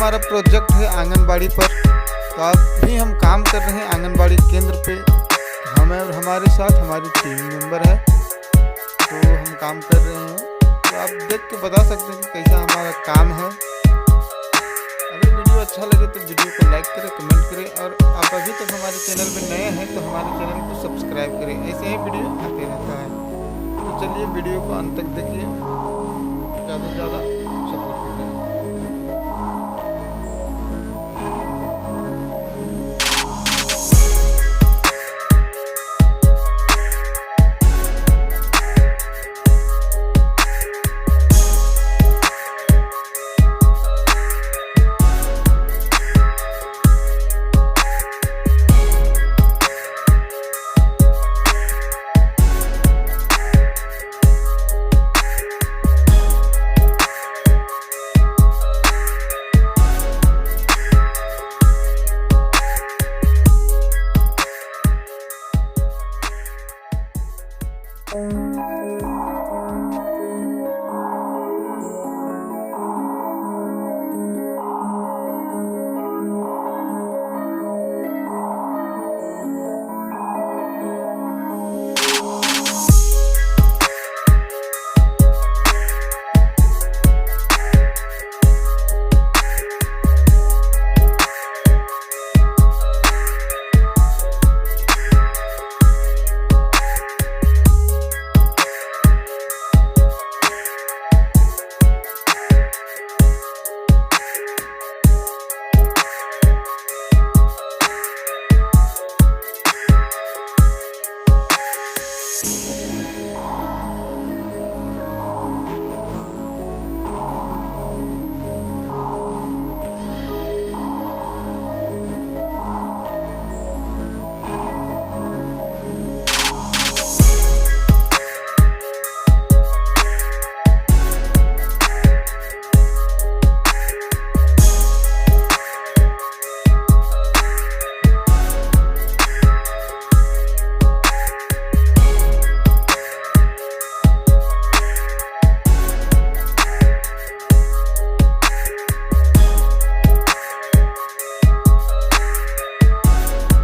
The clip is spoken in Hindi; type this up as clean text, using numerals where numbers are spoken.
हमारा प्रोजेक्ट है आंगनबाड़ी पर। तो आप भी हम काम कर रहे हैं आंगनबाड़ी केंद्र पे। हमें और हमारे साथ हमारी टीम मेंबर है, तो हम काम कर रहे हैं। तो आप देख के बता सकते हैं कि कैसा हमारा काम है। अगर वीडियो अच्छा लगे तो वीडियो को लाइक करें, कमेंट करें, और आप अभी तक हमारे चैनल में नए हैं तो हमारे चैनल को सब्सक्राइब करें। ऐसे ही वीडियो आते रहता है। तो चलिए वीडियो को अंत तक देखिए, ज़्यादा से ज़्यादा